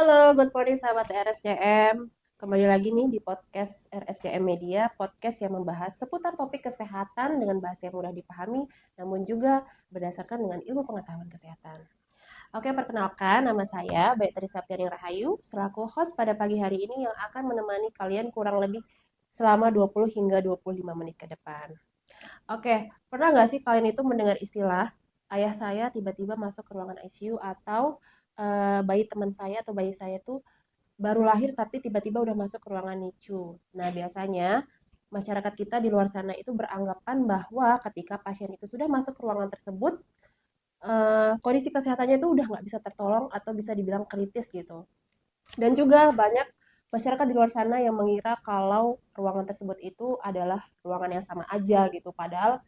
Halo, good morning sahabat RSCM. Kembali lagi nih di podcast RSCM Media, podcast yang membahas seputar topik kesehatan dengan bahasa yang mudah dipahami, namun juga berdasarkan dengan ilmu pengetahuan kesehatan. Oke, perkenalkan nama saya Beatrice Saptiani Rahayu, selaku host pada pagi hari ini yang akan menemani kalian kurang lebih selama 20 hingga 25 menit ke depan. Oke, pernah nggak sih kalian itu mendengar istilah ayah saya tiba-tiba masuk ke ruangan ICU atau bayi teman saya atau bayi saya tuh baru lahir tapi tiba-tiba udah masuk ke ruangan NICU. Nah, biasanya masyarakat kita di luar sana itu beranggapan bahwa ketika pasien itu sudah masuk ke ruangan tersebut, kondisi kesehatannya itu udah nggak bisa tertolong atau bisa dibilang kritis gitu. Dan juga banyak masyarakat di luar sana yang mengira kalau ruangan tersebut itu adalah ruangan yang sama aja gitu. Padahal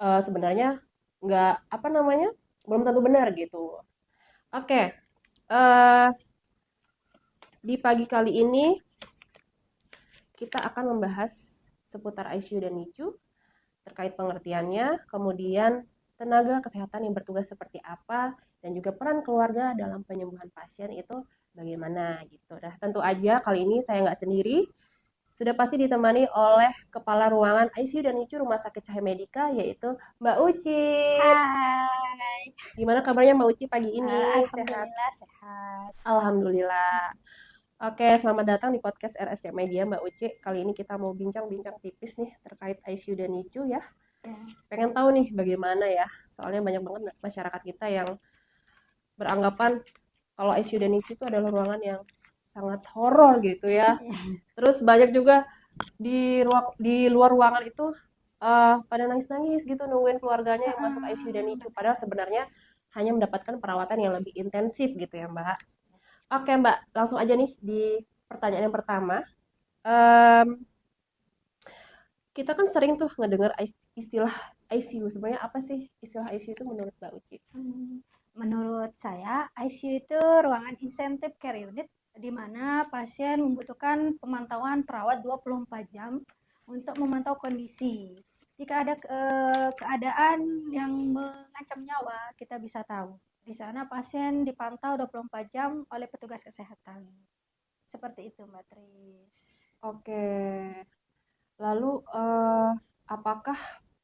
sebenarnya nggak apa namanya belum tentu benar gitu. Oke, uh, di pagi kali ini kita akan membahas seputar ICU dan NICU terkait pengertiannya, kemudian tenaga kesehatan yang bertugas seperti apa, dan juga peran keluarga dalam penyembuhan pasien itu bagaimana gitu. Nah, tentu aja kali ini saya nggak sendiri, sudah pasti ditemani oleh Kepala Ruangan ICU dan NICU Rumah Sakit Cahaya Medika, yaitu Mbak Uci. Hai, Gimana kabarnya Mbak Uci pagi ini? Sehat? alhamdulillah sehat. Alhamdulillah. Oke, selamat datang di podcast RSC Media Mbak Uci. Kali ini kita mau bincang-bincang tipis nih terkait ICU dan NICU ya. Ya, Pengen tahu nih bagaimana ya, soalnya banyak banget masyarakat kita yang beranggapan kalau ICU dan NICU itu adalah ruangan yang sangat horor gitu ya. Terus banyak juga di luar ruangan itu pada nangis-nangis gitu nungguin keluarganya yang masuk ICU dan NICU. Padahal sebenarnya hanya mendapatkan perawatan yang lebih intensif gitu ya Mbak. Oke Mbak, langsung aja nih di pertanyaan yang pertama. Em, kita kan sering tuh ngedengar istilah ICU. Sebenarnya apa sih istilah ICU itu menurut Mbak Uci? Menurut saya, ICU itu ruangan intensive care unit di mana pasien membutuhkan pemantauan perawat 24 jam untuk memantau kondisi. Jika ada keadaan yang mengancam nyawa, kita bisa tahu. Di sana pasien dipantau 24 jam oleh petugas kesehatan. Seperti itu, Mbak Tris. Oke, lalu apakah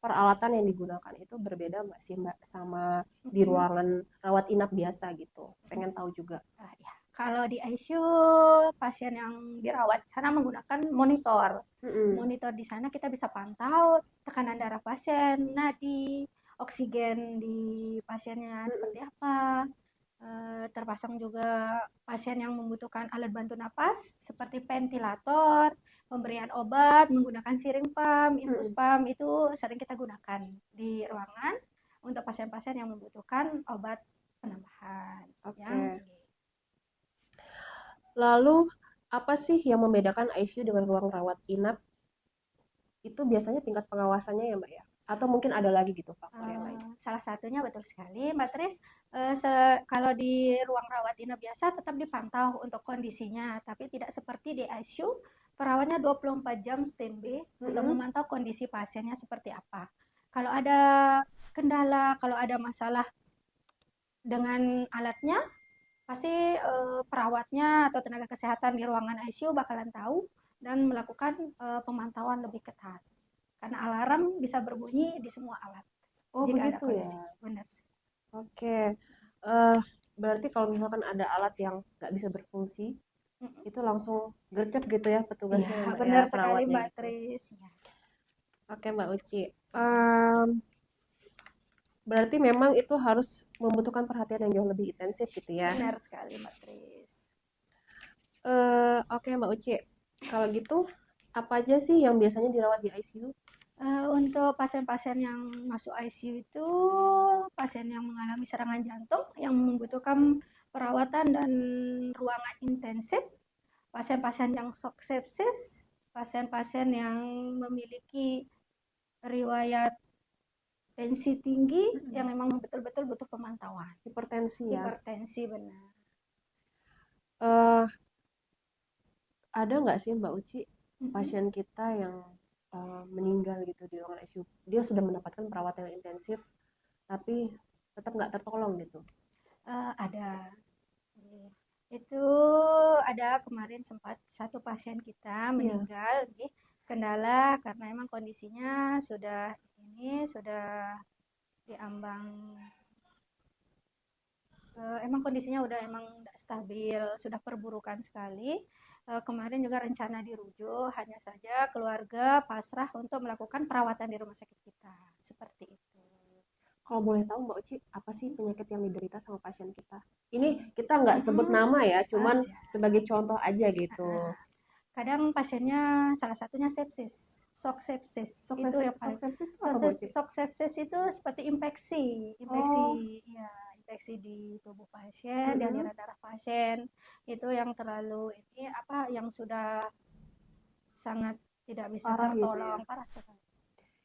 peralatan yang digunakan itu berbeda nggak sih Mbak sama di Mm-mm. ruangan rawat inap biasa gitu? Pengen tahu juga. Ya. Kalau di ICU, pasien yang dirawat sana menggunakan monitor. Mm-mm. Monitor di sana kita bisa pantau tekanan darah pasien, nadi, oksigen di pasiennya Mm-mm. seperti apa. Terpasang juga pasien yang membutuhkan alat bantu napas seperti ventilator, pemberian obat menggunakan siring pump, infus Mm-mm. pump itu sering kita gunakan di ruangan untuk pasien-pasien yang membutuhkan obat penambahan yang Oke. Lalu apa sih yang membedakan ICU dengan ruang rawat inap? Itu biasanya tingkat pengawasannya ya Mbak ya? Atau mungkin ada lagi gitu faktor yang lain? Salah satunya betul sekali, Mbak Tris. Kalau di ruang rawat inap biasa tetap dipantau untuk kondisinya, tapi tidak seperti di ICU, perawatnya 24 jam standby untuk Mm-mm. memantau kondisi pasiennya seperti apa. Kalau ada kendala, kalau ada masalah dengan alatnya, pasti perawatnya atau tenaga kesehatan di ruangan ICU bakalan tahu dan melakukan pemantauan lebih ketat. Karena alarm bisa berbunyi di semua alat Oh jika ada begitu ya. kondisi. Benar. Oke. Eh berarti kalau misalkan ada alat yang nggak bisa berfungsi, Mm-mm. itu langsung gercep gitu ya Iya, petugasnya ya Mbak ya, benar sekali perawatnya Mbak gitu. Tris. Ya, Oke Mbak Uci. Em, berarti memang itu harus membutuhkan perhatian yang jauh lebih intensif gitu ya. benar sekali Mbak Tris. Oke Mbak Uci. Kalau gitu apa aja sih yang biasanya dirawat di ICU? Untuk pasien-pasien yang masuk ICU itu pasien yang mengalami serangan jantung yang membutuhkan perawatan dan ruangan intensif, pasien-pasien yang shock sepsis, pasien-pasien yang memiliki riwayat tensi tinggi yang memang betul-betul butuh pemantauan. Hipertensi ya. Hipertensi benar. Eh ada nggak sih Mbak Uci Mm-mm. pasien kita yang meninggal gitu di ruangan ICU? Dia sudah mendapatkan perawatan yang intensif, tapi tetap nggak tertolong gitu. Ada. Itu ada kemarin sempat satu pasien kita Iya. meninggal di kendala karena emang kondisinya sudah diambang, emang kondisinya udah emang nggak stabil, sudah perburukan sekali. Kemarin juga rencana dirujuk, hanya saja keluarga pasrah untuk melakukan perawatan di rumah sakit kita. Seperti itu. Kalau boleh tahu Mbak Uci, apa sih penyakit yang diderita sama pasien kita? Ini kita nggak sebut nama ya, cuman Siap. sebagai contoh aja gitu. Kadang pasiennya salah satunya sepsis, shock sepsis. Itu ya Shock paling. sepsis itu apa Mbak Uci? Shock sepsis itu seperti infeksi, Oh, ya, infeksi di tubuh pasien, di mm-mm. aliran darah pasien. Itu yang terlalu ini apa yang sudah sangat tidak bisa Parah gitu ya. tertolong, parah sekali.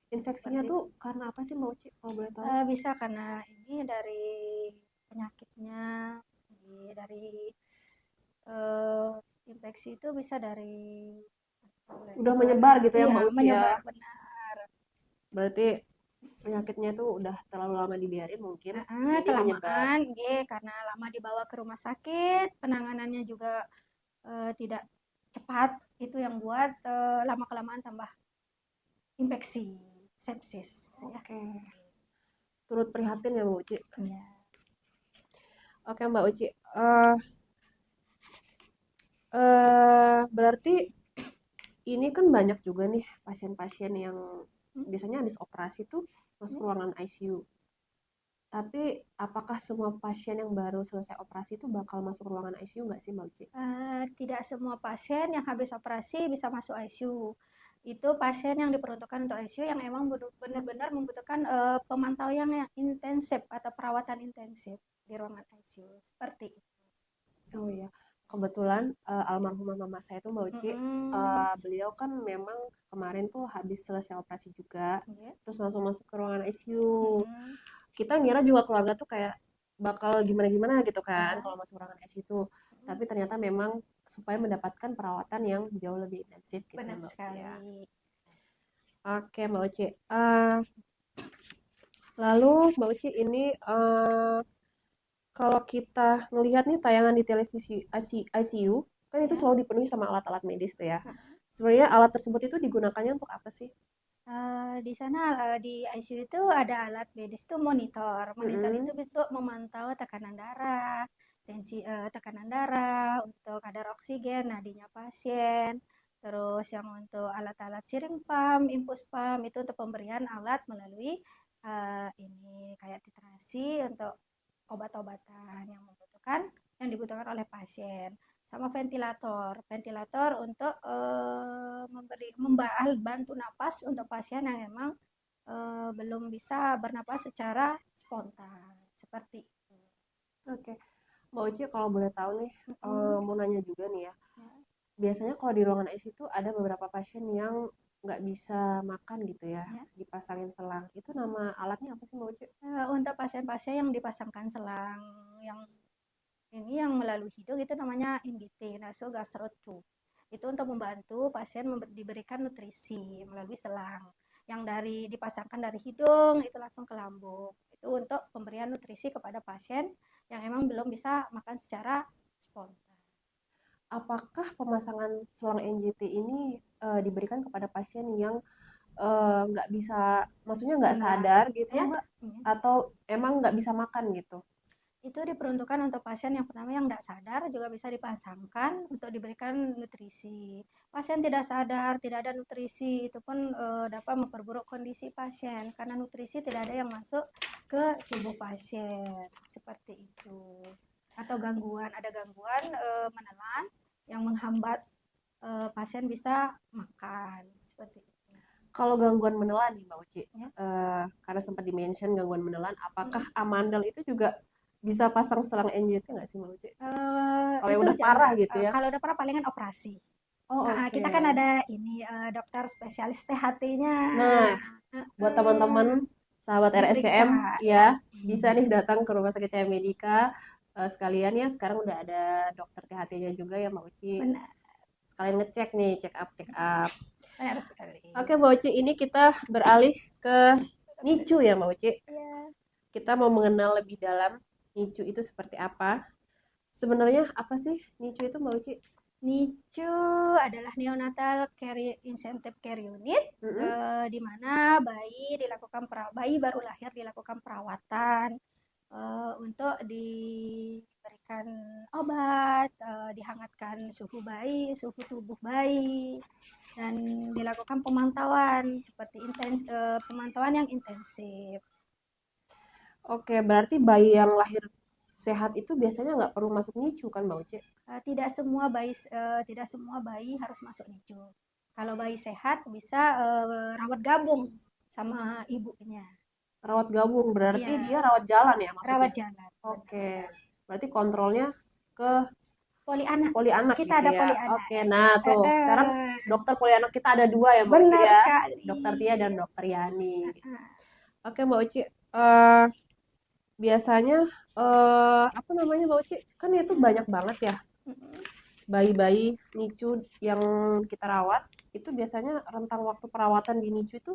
Infeksinya Seperti tuh karena apa sih Mbak Uci? Kalau boleh tahu? bisa karena ini dari penyakitnya, dari eh, infeksi itu bisa dari Udah menyebar gitu ya iya Mbak Uci ya. menyebar benar. Berarti penyakitnya tuh udah terlalu lama dibiarin mungkin, jadi menyebar. Kelamaan, karena lama dibawa ke rumah sakit, penanganannya juga tidak cepat, itu yang buat lama kelamaan tambah infeksi, sepsis, ya. Oke. Turut prihatin ya Mbak Uci. Iya. Oke Mbak Uci. Berarti ini kan banyak juga nih pasien-pasien yang biasanya habis operasi tuh masuk ruangan ICU. Tapi apakah semua pasien yang baru selesai operasi itu bakal masuk ruangan ICU nggak sih Mbak Uci? Tidak semua pasien yang habis operasi bisa masuk ICU. Itu pasien yang diperuntukkan untuk ICU yang emang benar-benar membutuhkan pemantauan yang intensif atau perawatan intensif di ruangan ICU. Seperti itu. Oh iya, kebetulan almarhumah mama saya tuh Mbak Uci, beliau kan memang kemarin tuh habis selesai operasi juga, Iya. terus langsung masuk ke ruangan ICU. Kita ngira juga keluarga tuh kayak bakal gimana-gimana gitu kan kalau masuk ruangan ICU itu. Tapi ternyata memang supaya mendapatkan perawatan yang jauh lebih intensif gitu Benar Mbak Uci ya. sekali. Oke Mbak Uci. Lalu Mbak Uci ini kalau kita ngelihat nih tayangan di televisi ICU, kan itu Ya. selalu dipenuhi sama alat-alat medis tuh ya. Sebenarnya alat tersebut itu digunakannya untuk apa sih? Di sana di ICU itu ada alat medis itu monitor. Monitor itu Mm-mm. untuk memantau tekanan darah, tekanan darah, untuk kadar oksigen, nadinya pasien. Terus yang untuk alat-alat syring pump, infus pump itu untuk pemberian alat melalui ini kayak titrasi untuk obat-obatan yang dibutuhkan oleh pasien, sama ventilator untuk bantu napas untuk pasien yang memang belum bisa bernapas secara spontan, seperti itu. Oke, Mbak Uci kalau boleh tahu nih, mau nanya juga nih ya. Ya. Biasanya kalau di ruangan ICU itu ada beberapa pasien yang nggak bisa makan gitu ya, Ya. dipasangin selang. Itu nama alatnya apa sih Mbak Uci? Untuk pasien-pasien yang dipasangkan selang yang ini yang melalui hidung itu namanya NGT, nasogastro tube. Itu untuk membantu pasien diberikan nutrisi melalui selang. Yang dipasangkan dari hidung itu langsung ke lambung. Itu untuk pemberian nutrisi kepada pasien yang emang belum bisa makan secara spontan. Apakah pemasangan selang NGT ini diberikan kepada pasien yang nggak bisa, maksudnya nggak sadar gitu Ya. Mbak? Atau emang nggak bisa makan gitu? Itu diperuntukkan untuk pasien yang pertama yang tidak sadar juga bisa dipasangkan untuk diberikan nutrisi. Pasien tidak sadar, tidak ada nutrisi, itu pun dapat memperburuk kondisi pasien karena nutrisi tidak ada yang masuk ke tubuh pasien. Seperti itu. Atau ada gangguan menelan yang menghambat pasien bisa makan. Seperti itu. Kalau gangguan menelan nih Mbak Uci, Ya. karena sempat di-mention gangguan menelan, apakah amandel itu juga bisa pasang selang NGT nggak sih Mbak Uci? Kalau yang Itu udah parah gitu ya? kalau udah parah palingan operasi. Oh oke. Kita kan ada ini dokter spesialis THT-nya. Nah, buat teman-teman sahabat RSCM ya, bisa nih datang ke Rumah Sakit Cahaya Medika. Sekalian ya, sekarang udah ada dokter THT-nya juga ya Mbak Uci. Benar. Sekalian ngecek nih, check up. Benar sekali. Oke Mbak Uci, ini kita beralih ke NICU ya Mbak Uci. Ya. Kita mau mengenal lebih dalam NICU itu seperti apa. Sebenarnya apa sih NICU itu Mbak Uci? NICU adalah Neonatal Care Incentive Care Unit, Mm-mm. di mana bayi baru lahir dilakukan perawatan untuk diberikan obat, dihangatkan suhu tubuh bayi, dan dilakukan pemantauan seperti pemantauan yang intensif. Oke, berarti bayi yang lahir sehat itu biasanya nggak perlu masuk NICU kan Mbak Uci? Tidak semua bayi harus masuk NICU. Kalau bayi sehat bisa rawat gabung sama ibunya. Rawat gabung berarti Iya, dia rawat jalan ya maksudnya? rawat jalan, benar Oke, sekali. berarti kontrolnya ke Poli anak, poli anak kita gitu ada ya. poli anak. Oke, nah tuh sekarang dokter poli anak kita ada dua ya Mbak Uci Benar ya. Dokter Tia sekali. dan Dokter Yani. Ah, Oke Mbak Uci, biasanya apa namanya Mbak Uci? Kan itu banyak banget ya mm, bayi-bayi NICU yang kita rawat. Itu biasanya rentang waktu perawatan di NICU itu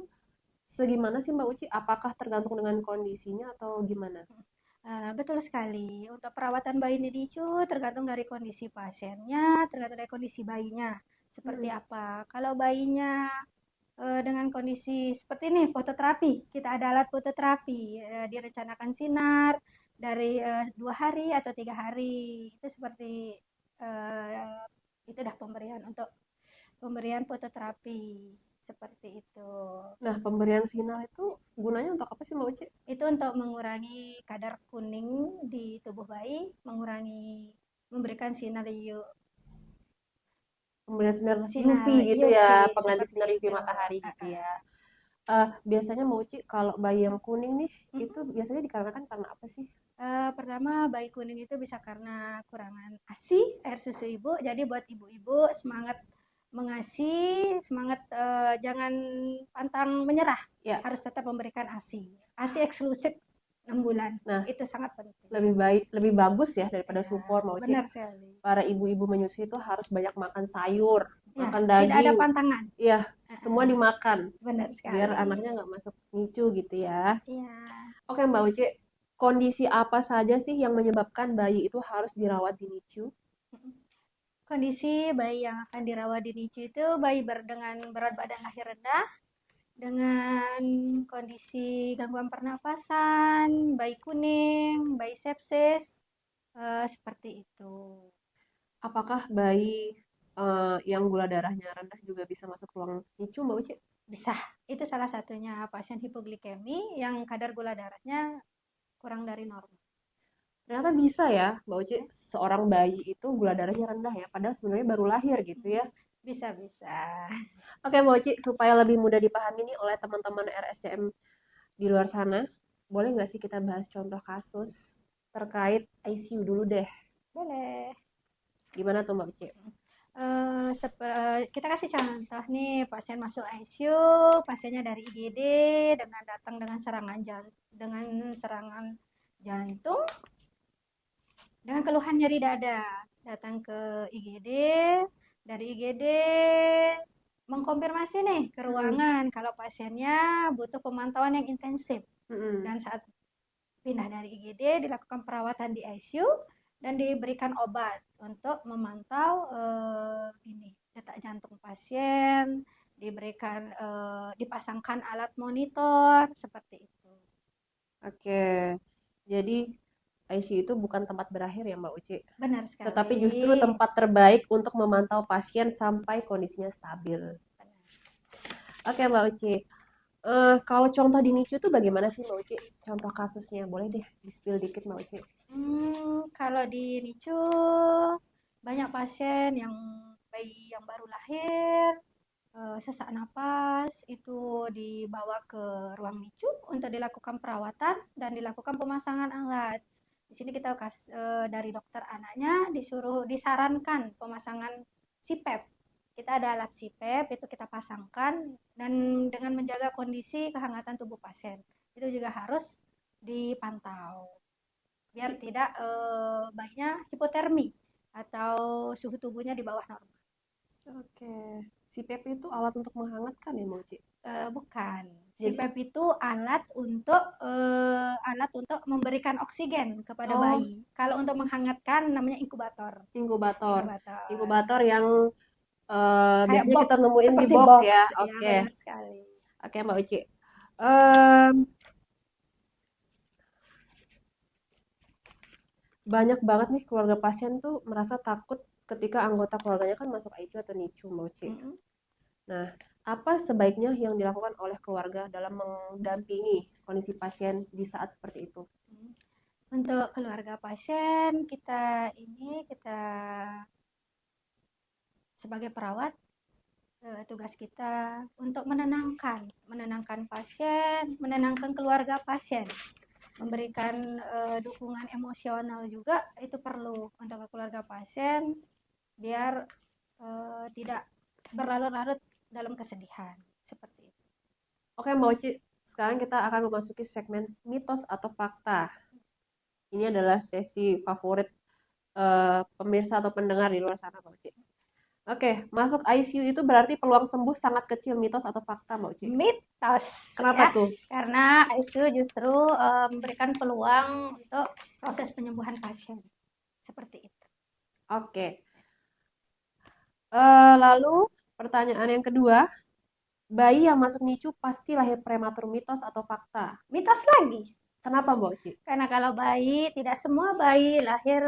segimana sih Mbak Uci? Apakah tergantung dengan kondisinya atau gimana? Betul sekali. Untuk perawatan bayi di NICU tergantung dari kondisi pasiennya, tergantung dari kondisi bayinya. Seperti Hmm. apa? Kalau bayinya dengan kondisi seperti ini, fototerapi, kita ada alat fototerapi, direncanakan sinar dari 2 hari atau 3 hari. Itu seperti eh, itu dah pemberian untuk pemberian fototerapi seperti itu. Nah, pemberian sinyal itu gunanya untuk apa sih Mbak Uci? Itu untuk mengurangi kadar kuning di tubuh bayi, memberikan sinar Pemberian sinar UV sinar gitu UV ya, pengganti seperti sinar UV itu. matahari Uh, gitu uh, ya. Biasanya Mbak Uci kalau bayi yang kuning nih itu mm-mm. biasanya dikarenakan karena apa sih? Pertama, bayi kuning itu bisa karena kurangan ASI, air susu ibu. Jadi buat ibu-ibu semangat mengasihi, semangat jangan pantang menyerah. Ya, Harus tetap memberikan ASI. ASI eksklusif 6 bulan. nah Itu sangat penting. lebih baik, lebih bagus ya daripada Ya, sufor Mbak Uci. benar sekali. Para ibu-ibu menyusui itu harus banyak makan sayur, Ya, makan tidak ada daging, pantangan. iya semua Uh, dimakan Benar biar sekali. anaknya nggak masuk NICU gitu ya. Iya. Oke Mbak Uci, kondisi apa saja sih yang menyebabkan bayi itu harus dirawat di NICU? Kondisi bayi yang akan dirawat di NICU itu dengan berat badan lahir rendah, dengan kondisi gangguan pernapasan, bayi kuning, bayi sepsis, seperti itu. Apakah bayi yang gula darahnya rendah juga bisa masuk ruang NICU, Mbak Uci? Bisa, itu salah satunya pasien hipoglikemi yang kadar gula darahnya kurang dari normal. Ternyata bisa ya, Mbak Uci, Ya. seorang bayi itu gula darahnya rendah ya, padahal sebenarnya baru lahir gitu ya. Bisa-bisa. Oke, Mbak Uci, supaya lebih mudah dipahami nih oleh teman-teman RSCM di luar sana, boleh nggak sih kita bahas contoh kasus terkait ICU dulu deh? Boleh. Gimana tuh Mbak Uci? Kita kasih contoh nih, pasien masuk ICU, pasiennya dari IGD datang dengan serangan jantung dengan keluhan nyeri dada. Datang ke IGD, dari IGD mengkonfirmasi nih ke Mm-mm. ruangan kalau pasiennya butuh pemantauan yang intensif. Mm-mm. Dan saat pindah dari IGD dilakukan perawatan di ICU dan diberikan obat untuk memantau detak jantung pasien, dipasangkan alat monitor seperti itu. Oke, jadi ICU itu bukan tempat berakhir ya Mbak Uci, Benar tetapi sekali. justru tempat terbaik untuk memantau pasien sampai kondisinya stabil. Benar. Oke Mbak Uci, kalau contoh di NICU itu bagaimana sih Mbak Uci? Contoh kasusnya, boleh deh di-spill dikit Mbak Uci. Kalau di NICU banyak pasien yang bayi yang baru lahir sesak napas itu dibawa ke ruang NICU untuk dilakukan perawatan dan dilakukan pemasangan alat. Di sini dari dokter anaknya disarankan pemasangan CPAP. Kita ada alat CPAP itu kita pasangkan dan dengan menjaga kondisi kehangatan tubuh pasien. Itu juga harus dipantau biar Si, tidak bayinya hipotermi atau suhu tubuhnya di bawah normal. oke, si PP itu alat untuk menghangatkan ya Mbak Uci? Bukan. Jadi, CPAP itu alat untuk memberikan oksigen kepada oh, bayi. Kalau untuk menghangatkan namanya inkubator. inkubator. Inkubator. Inkubator yang Kayak biasanya box, kita nemuin di seperti box box. ya. Ya, Oke. benar sekali. Oke, Mbak Uci. Em, banyak banget nih keluarga pasien tuh merasa takut ketika anggota keluarganya kan masuk ICU atau NICU, Mbak Uci. Mm-mm. Nah, apa sebaiknya yang dilakukan oleh keluarga dalam mendampingi kondisi pasien di saat seperti itu? Untuk keluarga pasien, kita sebagai perawat, tugas kita untuk menenangkan pasien, menenangkan keluarga pasien, memberikan dukungan emosional juga itu perlu untuk keluarga pasien biar tidak berlarut-larut dalam kesedihan seperti itu. Oke, Mbak Uci, sekarang kita akan memasuki segmen mitos atau fakta. Ini adalah sesi favorit pemirsa atau pendengar di luar sana, Mbak Uci. Oke, masuk ICU itu berarti peluang sembuh sangat kecil, mitos atau fakta, Mbak Uci? Mitos Kenapa ya, tuh? karena ICU justru memberikan peluang untuk proses penyembuhan pasien seperti itu. Oke. Lalu pertanyaan yang kedua, bayi yang masuk NICU pasti lahir prematur, mitos atau fakta? Mitos lagi. Kenapa, Mbak Uci? Karena kalau tidak semua bayi lahir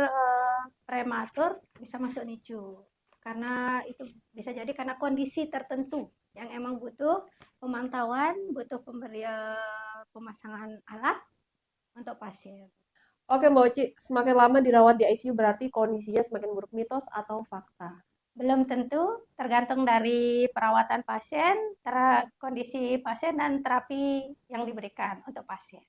prematur bisa masuk NICU. Karena itu bisa jadi karena kondisi tertentu yang emang butuh pemantauan, butuh pemasangan alat untuk pasien. Oke, Mbak Uci, semakin lama dirawat di ICU berarti kondisinya semakin buruk, mitos atau fakta? Belum tentu, tergantung dari perawatan pasien, kondisi pasien dan terapi yang diberikan untuk pasien.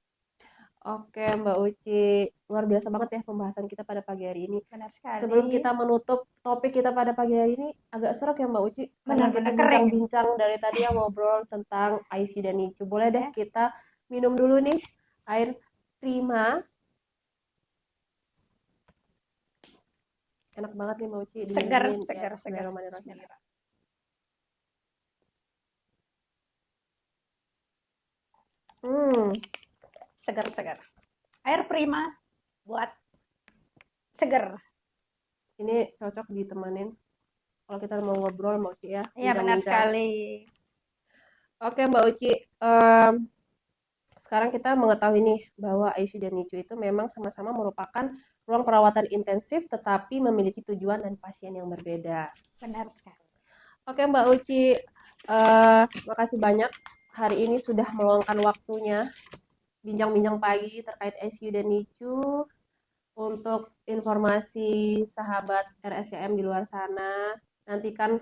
Oke, Mbak Uci, luar biasa banget ya pembahasan kita pada pagi hari ini. Benar sekali. Sebelum kita menutup topik kita pada pagi hari ini, agak serak ya Mbak Uci, karena kita Benar-benar kering. bincang-bincang dari tadi ya ngobrol tentang ICU dan NICU. Boleh deh kita minum dulu nih air prima. Enak banget nih Mbak Uci, Segar, dingin ya. segar, segar. Bismillahirrahmanirrahim. Segar-segar. Air prima buat seger. Ini cocok ditemanin kalau kita mau ngobrol Mbak Uci ya. Iya benar bincang-bincang. sekali. Oke Mbak Uci, sekarang kita mengetahui nih bahwa ICU dan NICU itu memang sama-sama merupakan ruang perawatan intensif tetapi memiliki tujuan dan pasien yang berbeda. Benar sekali. Oke Mbak Uci, makasih banyak hari ini sudah meluangkan waktunya bincang-bincang pagi terkait ICU dan NICU. Untuk informasi sahabat RSCM di luar sana, nantikan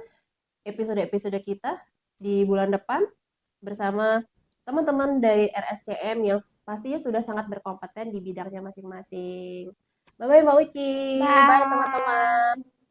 episode-episode kita di bulan depan bersama teman-teman dari RSCM yang pastinya sudah sangat berkompeten di bidangnya masing-masing. Bye-bye Mbak Uci. Bye teman-teman.